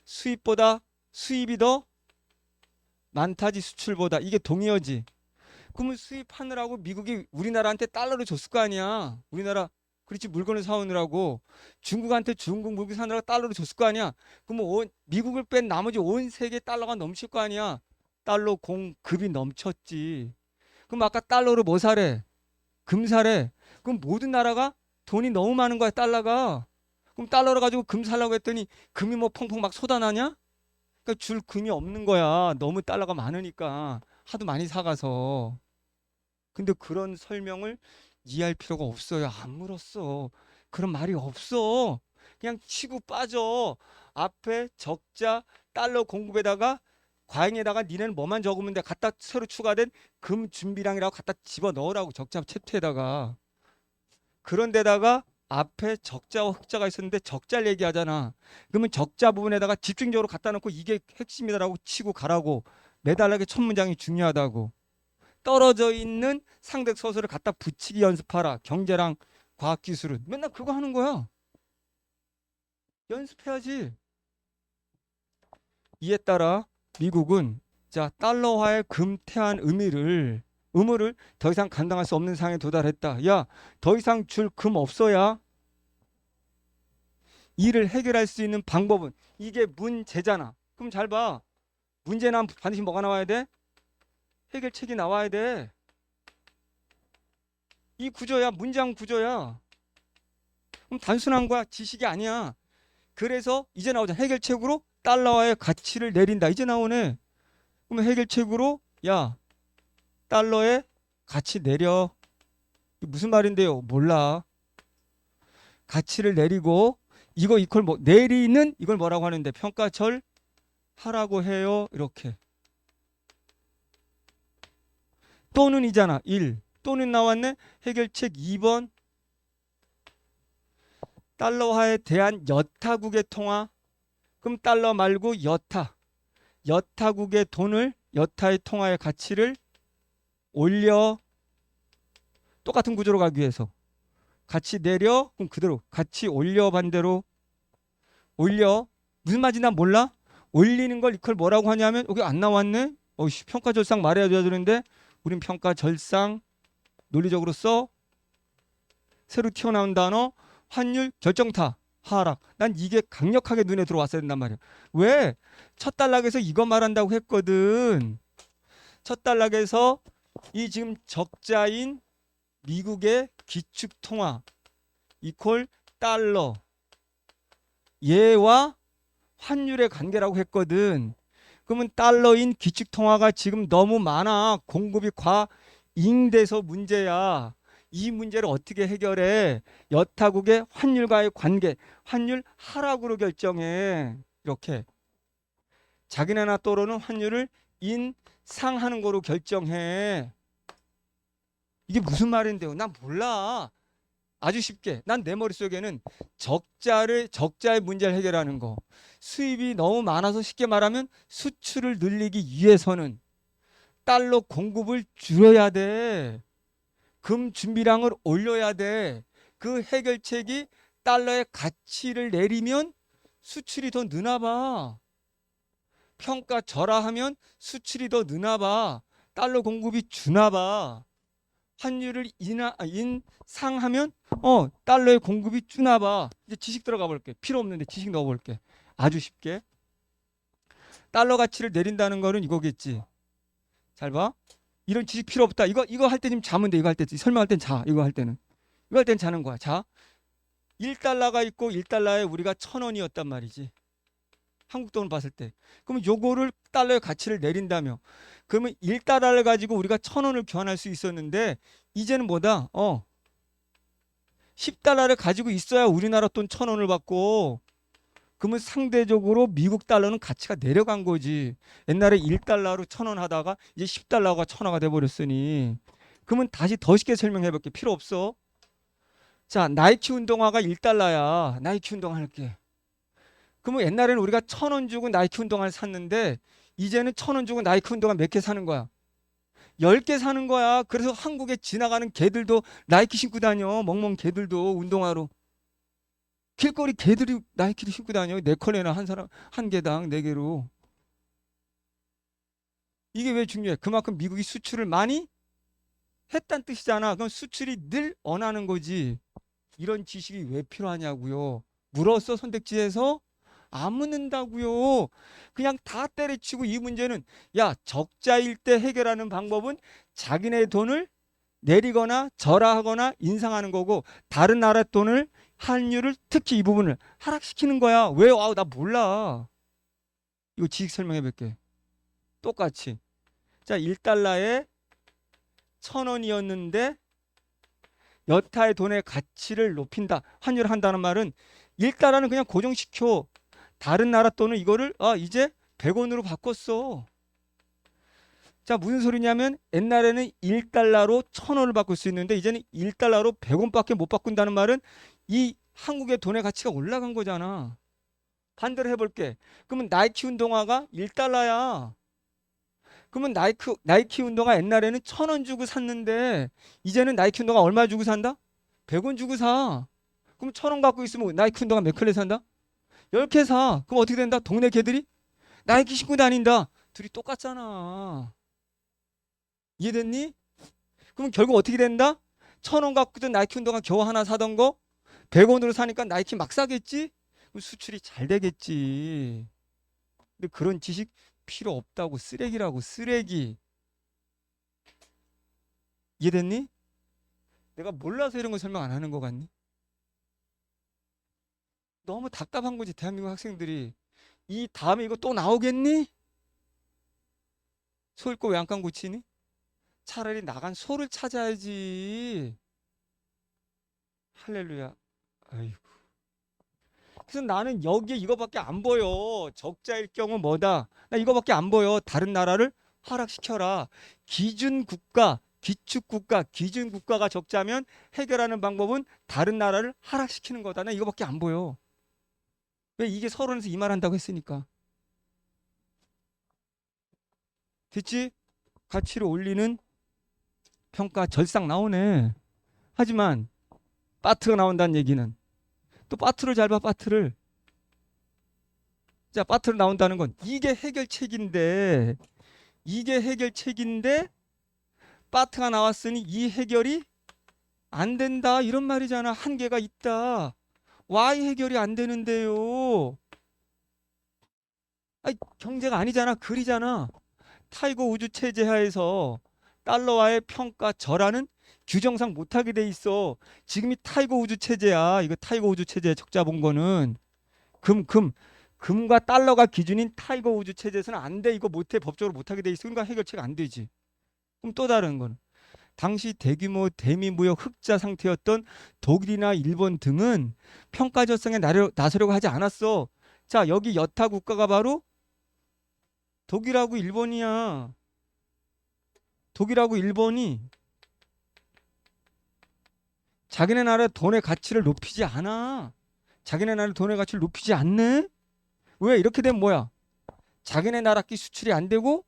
Speaker 2: 수입보다 수입이 더 많다지 수출보다. 이게 동의어지. 그러면 수입하느라고 미국이 우리나라한테 달러를 줬을 거 아니야. 우리나라 그렇지 물건을 사오느라고. 중국한테 중국 물건 사느라고 달러를 줬을 거 아니야. 그러면 미국을 뺀 나머지 온 세계 달러가 넘칠 거 아니야. 달러 공급이 넘쳤지. 그럼 아까 달러로 뭐 사래? 금 사래. 그럼 모든 나라가 돈이 너무 많은 거야 달러가. 그럼 달러를 가지고 금 사려고 했더니 금이 뭐 펑펑 막 쏟아나냐? 그러니까 줄 금이 없는 거야. 너무 달러가 많으니까 하도 많이 사가서. 근데 그런 설명을 이해할 필요가 없어요. 안 물었어. 그런 말이 없어. 그냥 치고 빠져. 앞에 적자 달러 공급에다가 과잉에다가 니네는 뭐만 적으면 돼. 갖다 새로 추가된 금 준비량이라고 갖다 집어 넣으라고 적자 챕터에다가. 그런데다가 앞에 적자와 흑자가 있었는데 적자를 얘기하잖아. 그러면 적자 부분에다가 집중적으로 갖다 놓고 이게 핵심이다라고 치고 가라고. 매달나게 첫 문장이 중요하다고. 떨어져 있는 상대 소설을 갖다 붙이기 연습하라. 경제랑 과학기술은. 맨날 그거 하는 거야. 연습해야지. 이에 따라 미국은 자, 달러화의 금태한 의무를 더 이상 감당할 수 없는 상황에 도달했다. 야, 더 이상 줄 금 없어야 이를 해결할 수 있는 방법은 이게 문제잖아. 그럼 잘 봐. 문제는 반드시 뭐가 나와야 돼? 해결책이 나와야 돼. 이 구조야. 문장 구조야. 그럼 단순한 거야. 지식이 아니야. 그래서 이제 나오잖아. 해결책으로 달러화의 가치를 내린다. 이제 나오네. 그러면 해결책으로 야, 달러의 가치 내려. 이게 무슨 말인데요? 몰라. 가치를 내리고 이거 이퀄 뭐 내리는 이걸 뭐라고 하는데 평가절 하라고 해요. 이렇게. 또는 이잖아. 1. 또는 나왔네. 해결책 2번. 달러화에 대한 여타국의 통화. 그럼 달러 말고 여타국의 돈을 여타의 통화의 가치를 올려. 똑같은 구조로 가기 위해서 가치 내려. 그럼 그대로 가치 올려. 반대로 올려. 무슨 말인지 난 몰라. 올리는 걸 이걸 뭐라고 하냐면 여기 안 나왔네. 평가절상 말해야 되는데 우린 평가절상 논리적으로 써. 새로 튀어나온 단어 환율 결정타 하락. 난 이게 강력하게 눈에 들어왔어야 된단 말이야. 왜? 첫 단락에서 이거 말한다고 했거든. 첫 단락에서 이 지금 적자인 미국의 기축통화 이퀄 달러 얘와 환율의 관계라고 했거든. 그러면 달러인 기축통화가 지금 너무 많아. 공급이 과잉돼서 문제야. 이 문제를 어떻게 해결해? 여타국의 환율과의 관계, 환율 하락으로 결정해. 이렇게. 자기네나 또로는 환율을 인상하는 거로 결정해. 이게 무슨 말인데요? 난 몰라. 아주 쉽게. 난 내 머릿속에는 적자의 문제를 해결하는 거. 수입이 너무 많아서 쉽게 말하면 수출을 늘리기 위해서는 달러 공급을 줄여야 돼. 금 준비량을 올려야 돼. 그 해결책이 달러의 가치를 내리면 수출이 더 느나 봐. 평가 절하하면 수출이 더 느나 봐. 달러 공급이 주나 봐. 환율을 인상하면 달러의 공급이 주나 봐. 이제 지식 들어가 볼게. 필요 없는데 지식 넣어 볼게. 아주 쉽게. 달러 가치를 내린다는 거는 이거겠지. 잘 봐. 이런 지식 필요 없다. 이거 할 때 지금 자면 돼. 이거 할 때 설명할 땐 자. 이거 할 때는 자는 거야. 자. 1달러가 있고 1달러에 우리가 1,000원이었단 말이지. 한국 돈을 봤을 때. 그러면 요거를 달러의 가치를 내린다며. 그러면 1달러를 가지고 우리가 1,000원을 교환할 수 있었는데 이제는 뭐다? 10달러를 가지고 있어야 우리나라 돈 1,000원을 받고 그러면 상대적으로 미국 달러는 가치가 내려간 거지. 옛날에 1달러로 1,000원 하다가 이제 10달러가 1,000원가 돼버렸으니 그러면 다시 더 쉽게 설명해 볼게. 필요 없어. 자, 나이키 운동화가 1달러야. 나이키 운동화 할게. 그러면 옛날에는 우리가 1,000원 주고 나이키 운동화를 샀는데 이제는 1,000원 주고 나이키 운동화 몇 개 사는 거야? 10개 사는 거야. 그래서 한국에 지나가는 개들도 나이키 신고 다녀. 멍멍 개들도 운동화로. 길거리 개들이 나이키를 신고 다녀. 4컬레나 한 사람 한 개당 4개로. 이게 왜 중요해? 그만큼 미국이 수출을 많이 했다는 뜻이잖아. 그럼 수출이 늘 원하는 거지. 이런 지식이 왜 필요하냐고요. 물었어 선택지에서? 안 묻는다고요. 그냥 다 때려치고 이 문제는 야 적자일 때 해결하는 방법은 자기네 돈을 내리거나 절하하거나 인상하는 거고 다른 나라 돈을 환율을 특히 이 부분을 하락시키는 거야. 왜? 나 몰라. 이거 지식 설명해 볼게. 똑같이. 자 1달러에 1,000원이었는데 여타의 돈의 가치를 높인다. 환율을 한다는 말은 1달러는 그냥 고정시켜. 다른 나라 돈은 이거를 이제 100원으로 바꿨어. 자 무슨 소리냐면 옛날에는 1달러로 1,000원을 바꿀 수 있는데 이제는 1달러로 100원밖에 못 바꾼다는 말은 이 한국의 돈의 가치가 올라간 거잖아. 반대로 해볼게. 그러면 나이키 운동화가 1달러야. 그러면 나이키 운동화 옛날에는 1,000원 주고 샀는데 이제는 나이키 운동화 얼마 주고 산다? 100원 주고 사. 그럼 1,000원 갖고 있으면 나이키 운동화 몇 켤레 산다? 10개 사. 그럼 어떻게 된다? 동네 개들이 나이키 신고 다닌다. 둘이 똑같잖아. 이해됐니? 그럼 결국 어떻게 된다? 1,000원 갖고도 나이키 운동화 겨우 하나 사던 거 100원으로 사니까 나이키 막 사겠지? 그럼 수출이 잘 되겠지. 근데 그런 지식 필요 없다고. 쓰레기라고. 쓰레기. 이해됐니? 내가 몰라서 이런 거 설명 안 하는 거 같니? 너무 답답한 거지 대한민국 학생들이. 이 다음에 이거 또 나오겠니? 소 읽고 왜 안 깐 고치니? 차라리 나간 소를 찾아야지. 할렐루야. 아이고. 그래서 나는 여기에 이거밖에 안 보여. 적자일 경우 뭐다? 나 이거밖에 안 보여. 다른 나라를 하락시켜라. 기준국가, 기축국가, 기준국가가 적자면 해결하는 방법은 다른 나라를 하락시키는 거다. 나 이거밖에 안 보여. 왜? 이게 서론에서 이 말 한다고 했으니까. 됐지? 가치를 올리는 평가 절상 나오네. 하지만 파트가 나온다는 얘기는 또 파트를 잘 봐. 파트를. 자, 파트로 나온다는 건 이게 해결책인데, 이게 해결책인데 파트가 나왔으니 이 해결이 안 된다 이런 말이잖아. 한계가 있다. Y 해결이 안 되는데요. 아니, 경제가 아니잖아. 글이잖아. 타이거 우주 체제 하에서 달러와의 평가 절하는 규정상 못하게 돼 있어. 지금이 타이거 우주 체제야. 이거 타이거 우주 체제 적자 본 거는 금과 달러가 기준인 타이거 우주 체제에서는 안 돼. 이거 못해. 법적으로 못하게 돼 있어. 그러니까 해결책 안 되지. 그럼 또 다른 거는 당시 대규모 대미무역 흑자 상태였던 독일이나 일본 등은 평가 절상에 나서려고 하지 않았어. 자, 여기 여타 국가가 바로 독일하고 일본이야. 독일하고 일본이 자기네 나라 돈의 가치를 높이지 않아. 자기네 나라 돈의 가치를 높이지 않네? 왜? 이렇게 되면 뭐야? 자기네 나라끼 수출이 안 되고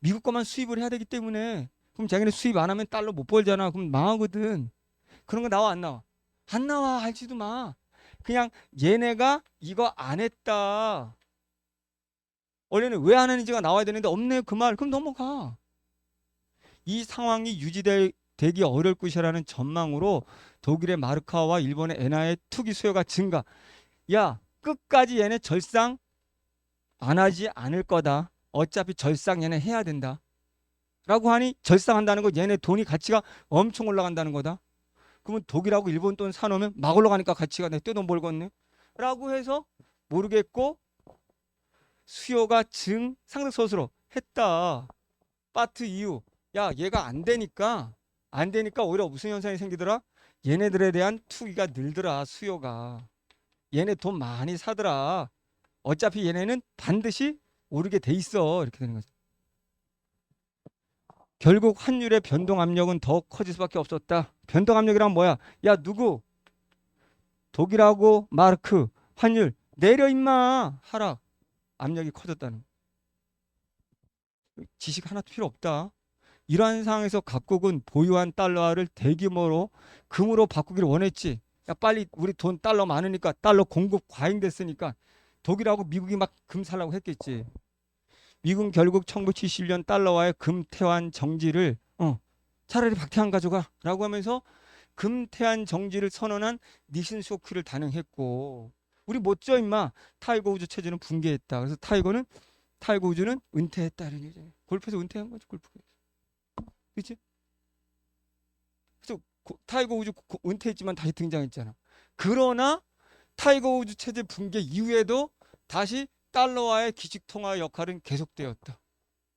Speaker 2: 미국 거만 수입을 해야 되기 때문에. 그럼 자기네 수입 안 하면 달러 못 벌잖아. 그럼 망하거든. 그런 거 나와 안 나와? 안 나와. 알지도 마. 그냥 얘네가 이거 안 했다. 원래는 왜 안 하는지가 나와야 되는데 없네 그 말. 그럼 넘어가. 이 상황이 유지되기 어려울 것이라는 전망으로 독일의 마르카와 일본의 엔화의 투기 수요가 증가. 야, 끝까지 얘네 절상 안 하지 않을 거다. 어차피 절상 얘네 해야 된다. 라고 하니 절상한다는 거 얘네 돈이 가치가 엄청 올라간다는 거다. 그러면 독일하고 일본 돈 사놓으면 막 올라가니까 가치가 내 떼돈 벌겠네. 라고 해서 모르겠고 수요가 상승서스로 했다. 파트 이후. 야, 얘가 안 되니까 오히려 무슨 현상이 생기더라? 얘네들에 대한 투기가 늘더라. 수요가. 얘네 돈 많이 사더라. 어차피 얘네는 반드시 오르게 돼 있어. 이렇게 되는 거죠. 결국 환율의 변동 압력은 더 커질 수밖에 없었다. 변동 압력이란 뭐야? 야, 누구? 독일하고 마르크 환율 내려 임마. 하락. 압력이 커졌다는. 지식 하나도 필요 없다. 이러한 상황에서 각국은 보유한 달러화를 대규모로 금으로 바꾸기를 원했지. 야, 빨리 우리 돈 달러 많으니까 달러 공급 과잉됐으니까 독일하고 미국이 막 금 살라고 했겠지. 미국은 결국 1970년 달러와의 금 태환 정지를 차라리 박태환 가져가 라고 하면서 금 태환 정지를 선언한 니신 쇼크를 단행했고, 우리 못져 임마. 타이거 우주 체제는 붕괴했다. 그래서 타이거 우주는 은퇴했다 이런 얘기잖아요. 골프에서 은퇴한 거죠. 골프에서. 그렇지? 그래서 타이거 우주 은퇴했지만 다시 등장했잖아. 그러나 타이거 우주 체제 붕괴 이후에도 다시 달러와의 기축 통화 역할은 계속되었다.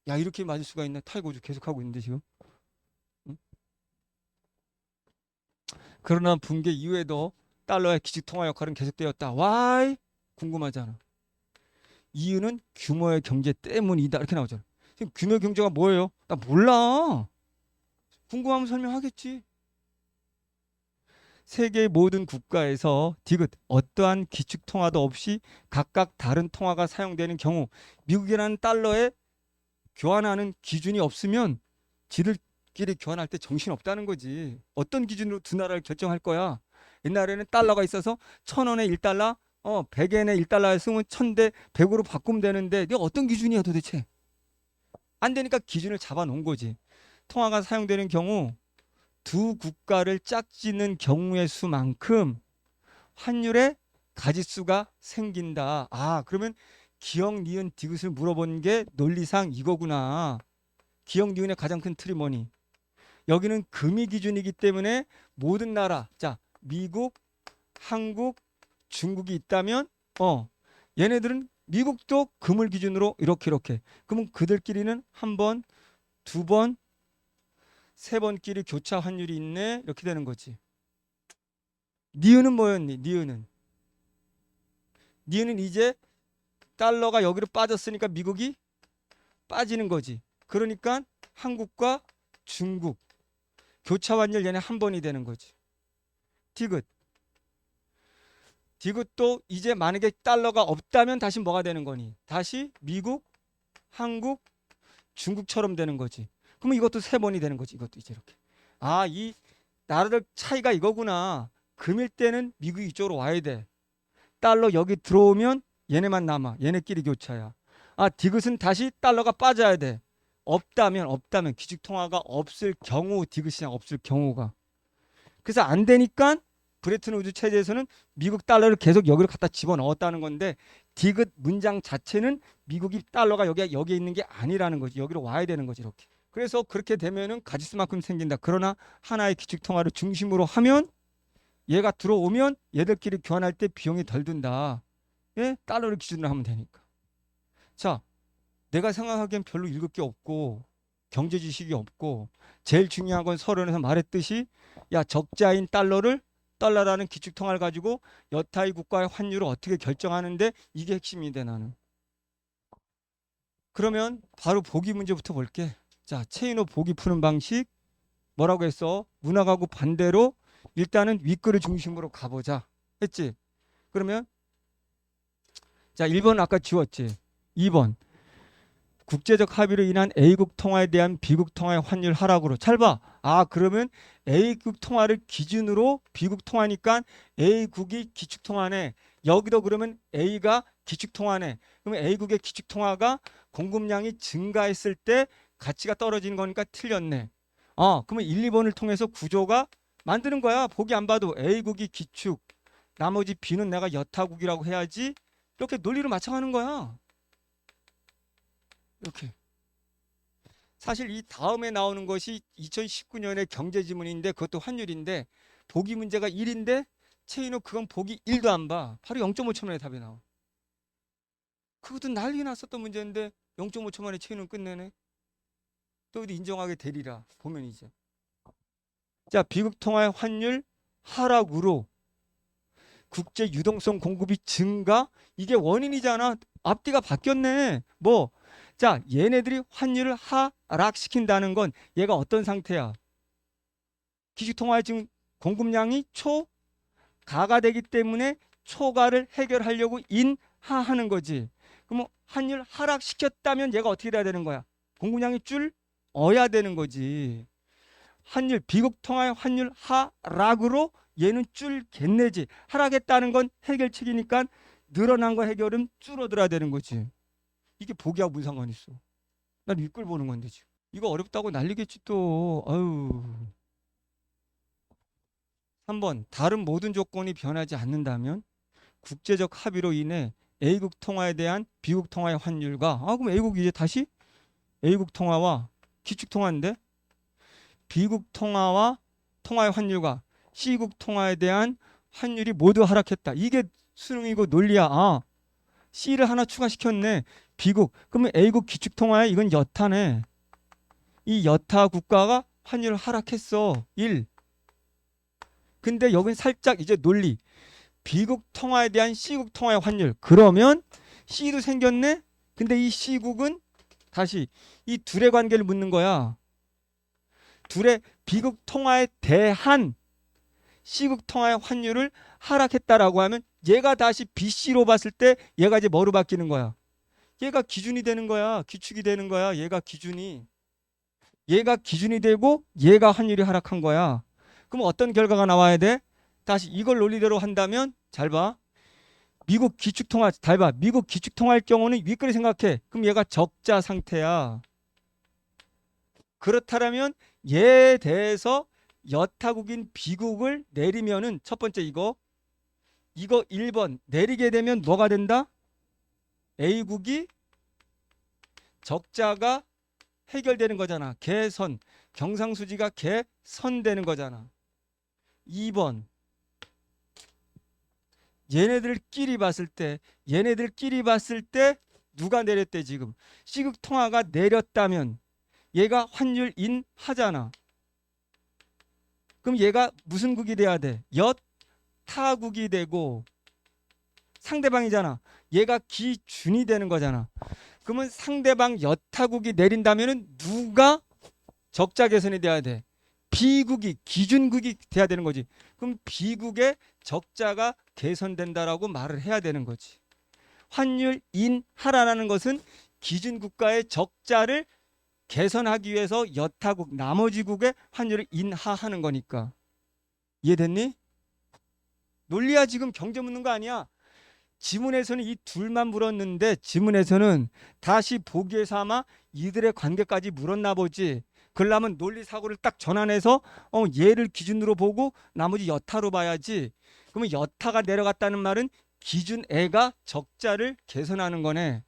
Speaker 2: 야, 이렇게 맞을 수가 있나? 타이거 우주 계속하고 있는데 지금. 응? 그러나 붕괴 이후에도 달러의 기축 통화 역할은 계속되었다. Why? 궁금하잖아. 이유는 규모의 경제 때문이다. 이렇게 나오잖아. 지금 규모의 경제가 뭐예요? 나 몰라. 궁금하면 설명하겠지. 세계의 모든 국가에서 디귿 어떠한 기축 통화도 없이 각각 다른 통화가 사용되는 경우, 미국이라는 달러에 교환하는 기준이 없으면 지들끼리 교환할 때 정신 없다는 거지. 어떤 기준으로 두 나라를 결정할 거야? 옛날에는 달러가 있어서 1,000원에 1달러, 100엔에 1달러에 쓰면 1,000대 100으로 바꾸면 되는데 내가 어떤 기준이야 도대체? 안 되니까 기준을 잡아 놓은 거지. 통화가 사용되는 경우 두 국가를 짝짓는 경우의 수만큼 환율의 가짓수가 생긴다. 아, 그러면 기역, 니은, 디귿을 물어본 게 논리상 이거구나. 기역, 니은의 가장 큰 틀이 뭐니? 여기는 금이 기준이기 때문에 모든 나라, 자, 미국, 한국, 중국이 있다면 얘네들은 미국도 금을 기준으로 이렇게 그러면 그들끼리는 한 번, 두 번, 세 번끼리 교차 환율이 있네. 이렇게 되는 거지. 니은은 뭐였니? 니은은 이제 달러가 여기로 빠졌으니까 미국이 빠지는 거지. 그러니까 한국과 중국 교차 환율 얘네 한 번이 되는 거지. 디귿. 디귿도 이제 만약에 달러가 없다면 다시 뭐가 되는 거니? 다시 미국, 한국, 중국처럼 되는 거지. 그러면 이것도 세 번이 되는 거지. 이것도 이제 이렇게. 아, 이 나라들 차이가 이거구나. 금일 때는 미국이 이쪽으로 와야 돼. 달러 여기 들어오면 얘네만 남아. 얘네끼리 교차야. 아, 디귿은 다시 달러가 빠져야 돼. 없다면 기축 통화가 없을 경우, 디귿이랑 없을 경우가. 그래서 안 되니까 브레튼 우드 체제에서는 미국 달러를 계속 여기로 갖다 집어넣었다는 건데 디귿 문장 자체는 미국이 달러가 여기에 있는 게 아니라는 거지. 여기로 와야 되는 거지, 이렇게. 그래서 그렇게 되면은 가짓수만큼 생긴다. 그러나 하나의 기축 통화를 중심으로 하면 얘가 들어오면 얘들끼리 교환할 때 비용이 덜 든다. 예? 달러를 기준으로 하면 되니까. 자, 내가 생각하기엔 별로 읽을 게 없고 경제 지식이 없고 제일 중요한 건 서론에서 말했듯이 야, 적자인 달러라는 기축 통화를 가지고 여타의 국가의 환율을 어떻게 결정하는데 이게 핵심이 돼 나는. 그러면 바로 보기 문제부터 볼게. 자, 체인호 보기 푸는 방식 뭐라고 했어? 문학하고 반대로 일단은 윗글을 중심으로 가보자 했지. 그러면 자, 1번 아까 지웠지. 2번 국제적 합의로 인한 A국 통화에 대한 B국 통화의 환율 하락으로. 잘 봐. 아, 그러면 A국 통화를 기준으로 B국 통화니까 A국이 기축 통화네. 여기도 그러면 A가 기축 통화네. 그러면 A국의 기축 통화가 공급량이 증가했을 때 가치가 떨어지는 거니까 틀렸네. 그러면 1, 2번을 통해서 구조가 만드는 거야. 보기 안 봐도 A국이 기축, 나머지 B는 내가 여타국이라고 해야지. 이렇게 논리로 맞춰가는 거야. 이렇게. 사실 이 다음에 나오는 것이 2019년의 경제지문인데 그것도 환율인데 보기 문제가 1인데 체인호 그건 보기 1도 안 봐. 바로 0.5초 만에 답이 나와. 그것도 난리 났었던 문제인데 0.5초 만에 체인호는 끝내네. 또 어디 인정하게 되리라 보면 이제. 자, 비국 통화의 환율 하락으로 국제 유동성 공급이 증가? 이게 원인이잖아. 앞뒤가 바뀌었네. 뭐? 자, 얘네들이 환율을 하락시킨다는 건 얘가 어떤 상태야? 기축통화의 지금 공급량이 초가가 되기 때문에 초가를 해결하려고 인하하는 거지. 그럼 환율 하락시켰다면 얘가 어떻게 돼야 되는 거야? 공급량이 줄어야 되는 거지. 환율 비국 통화의 환율 하락으로 얘는 줄겠네지. 하락했다는 건 해결책이니까 늘어난 거 해결은 줄어들어야 되는 거지. 이게 보기하고 무슨 상관이 있어? 난 윗글 보는 건데 지금. 이거 어렵다고 난리겠지 또. 아유. 3번 다른 모든 조건이 변하지 않는다면 국제적 합의로 인해 A국 통화에 대한 B국 통화의 환율과 그럼 A국이 이제 다시 A국 통화와 기축 통화인데 B국 통화와 통화의 환율과 C국 통화에 대한 환율이 모두 하락했다. 이게 수능이고 논리야. C를 하나 추가시켰네. B국. 그러면 A국 기축 통화에 이건 여타네. 이 여타 국가가 환율을 하락했어. 1. 근데 여긴 살짝 이제 논리. B국 통화에 대한 C국 통화의 환율. 그러면 C도 생겼네. 근데 이 C국은 다시 이 둘의 관계를 묻는 거야. 둘의 B국 통화에 대한 C국 통화의 환율을 하락했다라고 하면 얘가 다시 BC로 봤을 때 얘가 이제 뭐로 바뀌는 거야? 얘가 기준이 되는 거야. 기축이 되는 거야. 얘가 기준이 되고 얘가 환율이 하락한 거야. 그럼 어떤 결과가 나와야 돼? 다시 이걸 논리대로 한다면 잘 봐. 미국 기축통화 잘 봐. 미국 기축통화일 경우는 윗글을 생각해. 그럼 얘가 적자 상태야. 그렇다면 얘에 대해서 여타국인 B국을 내리면은 첫 번째 이거 1번 내리게 되면 뭐가 된다? A국이 적자가 해결되는 거잖아. 개선. 경상수지가 개선되는 거잖아. 2번 얘네들끼리 봤을 때 누가 내렸대 지금? C국 통화가 내렸다면 얘가 환율 인하잖아. 그럼 얘가 무슨 국이 돼야 돼? 여타국이 되고 상대방이잖아. 얘가 기준이 되는 거잖아. 그러면 상대방 여타국이 내린다면은 누가 적자 개선이 돼야 돼? B국이 기준국이 돼야 되는 거지. 그럼 B국의 적자가 개선된다라고 말을 해야 되는 거지. 환율 인하라는 것은 기준국가의 적자를 개선하기 위해서 여타국 나머지 국의 환율을 인하하는 거니까. 이해됐니? 논리야 지금 경제 묻는 거 아니야. 지문에서는 이 둘만 물었는데 지문에서는 다시 보기 위해서 아마 이들의 관계까지 물었나 보지. 그러려면 논리사고를 딱 전환해서 얘를 기준으로 보고 나머지 여타로 봐야지. 그러면 여타가 내려갔다는 말은 기준애가 적자를 개선하는 거네.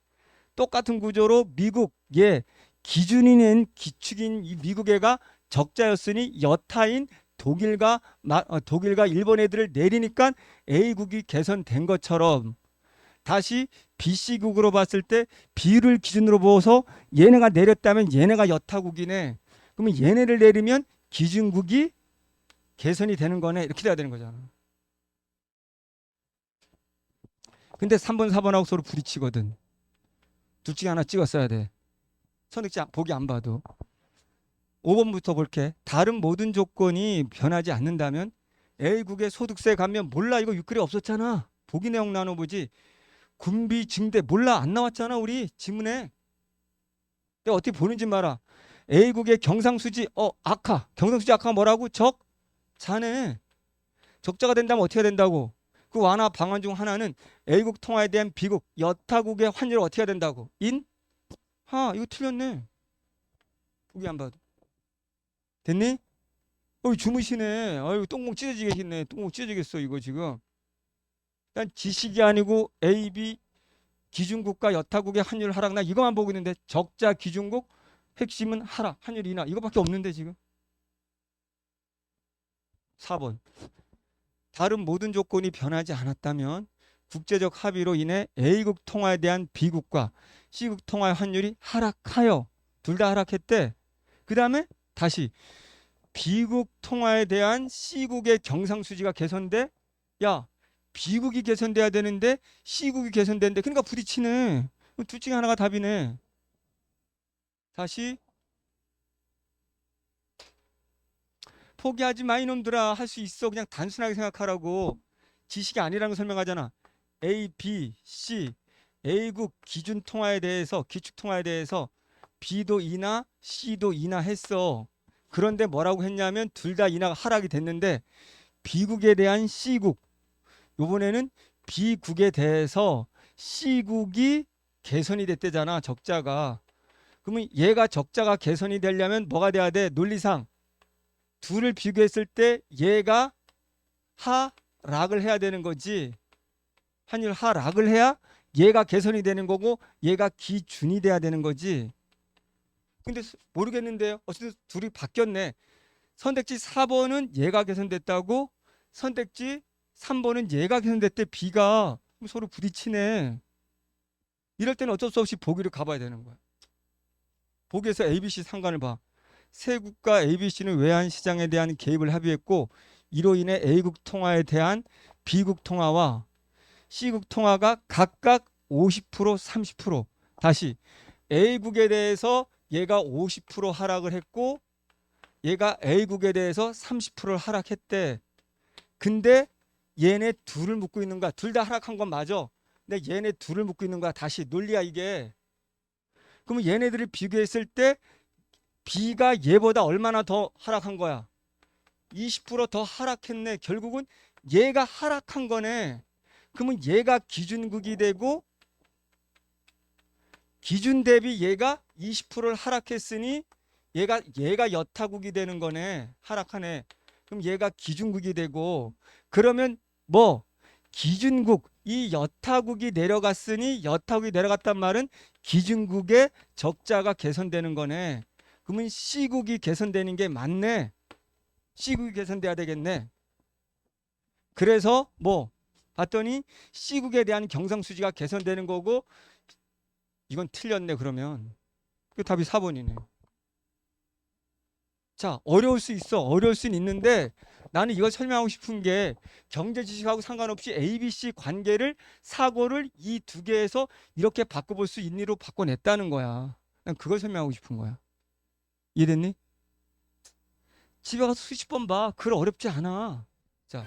Speaker 2: 똑같은 구조로 미국 얘 기준인 기축인 이 미국 애가 적자였으니 여타인 독일과 일본 애들을 내리니까 A국이 개선된 것처럼 다시 BC국으로 봤을 때 B를 기준으로 보아서 얘네가 내렸다면 얘네가 여타국이네. 그러면 얘네를 내리면 기준국이 개선이 되는 거네. 이렇게 돼야 되는 거잖아. 근데 3번, 4번하고 서로 부딪히거든. 둘 중에 하나 찍었어야 돼. 선택지 보기 안 봐도. 5번부터 볼게. 다른 모든 조건이 변하지 않는다면 A국의 소득세 가면 몰라 이거 유클이 없었잖아. 보기 내용 나눠보지. 군비 증대 몰라 안 나왔잖아 우리 지문에. 내가 어떻게 보는지 말아. A국의 경상수지 악화. 경상수지 악화가 뭐라고? 적자네. 적자가 된다면 어떻게 된다고? 그 완화 방안 중 하나는 A국 통화에 대한 B국 여타국의 환율을 어떻게 해야 된다고? 이거 틀렸네. 보기 안 봐도. 됐니? 주무시네. 똥공 찢어지겠네. 똥공 찢어지겠어 이거 지금. 일단 지식이 아니고 A, B 기준국가 여타국의 환율 하락 나 이거만 보고 있는데 적자 기준국 핵심은 하락 환율 인하 이거밖에 없는데 지금. 4번 다른 모든 조건이 변하지 않았다면 국제적 합의로 인해 A국 통화에 대한 B국과 C국 통화의 환율이 하락하여 둘 다 하락했대. 그 다음에 다시 B국 통화에 대한 C국의 경상수지가 개선돼. 야 B국이 개선돼야 되는데 C국이 개선되는데 그러니까 부딪히네. 둘 중에 하나가 답이네. 다시 포기하지 마 이놈들아. 할 수 있어. 그냥 단순하게 생각하라고. 지식이 아니라는 거 설명하잖아. A, B, C A국 기준 통화에 대해서 기축 통화에 대해서 B도 인하 C도 인하했어. 그런데 뭐라고 했냐면 둘 다 인하가 하락이 됐는데 B국에 대한 C국 요번에는 B국에 대해서 C국이 개선이 됐대잖아. 적자가. 그러면 얘가 적자가 개선이 되려면 뭐가 돼야 돼? 논리상 둘을 비교했을 때 얘가 하락을 해야 되는 거지. 환율 하락을 해야 얘가 개선이 되는 거고 얘가 기준이 돼야 되는 거지. 근데 모르겠는데요. 어쨌든 둘이 바뀌었네. 선택지 4번은 얘가 개선됐다고, 선택지 3번은 얘가 개선됐대. B가 서로 부딪히네. 이럴 때는 어쩔 수 없이 보기를 가봐야 되는 거야. 보기에서 ABC 상관을 봐. 세 국가 ABC는 외환 시장에 대한 개입을 합의했고 이로 인해 A국 통화에 대한 B국 통화와 C국 통화가 각각 50% 30% 다시 A국에 대해서 얘가 50% 하락을 했고 얘가 A국에 대해서 30%를 하락했대. 근데 얘네 둘을 묶고 있는 거야. 둘 다 하락한 건 맞아. 근데 얘네 둘을 묶고 있는 거야. 다시 논리야 이게. 그러면 얘네들을 비교했을 때 B가 얘보다 얼마나 더 하락한 거야? 20%더 하락했네. 결국은 얘가 하락한 거네. 그러면 얘가 기준국이 되고 기준 대비 얘가 20%를 하락했으니 얘가 여타국이 되는 거네. 하락하네. 그럼 얘가 기준국이 되고, 그러면 뭐 기준국, 이 여타국이 내려갔으니, 여타국이 내려갔단 말은 기준국의 적자가 개선되는 거네. 그러면 C국이 개선되는 게 맞네. C국이 개선돼야 되겠네. 그래서 뭐 봤더니 C국에 대한 경상수지가 개선되는 거고, 이건 틀렸네. 그러면 그 답이 4번이네. 자, 어려울 수 있어. 어려울 수는 있는데 나는 이걸 설명하고 싶은 게 경제 지식하고 상관없이 ABC 관계를, 사고를 이 두 개에서 이렇게 바꿔볼 수 있니로 바꿔냈다는 거야. 난 그걸 설명하고 싶은 거야. 이해됐니? 집에 가서 수십 번 봐. 글 어렵지 않아. 자,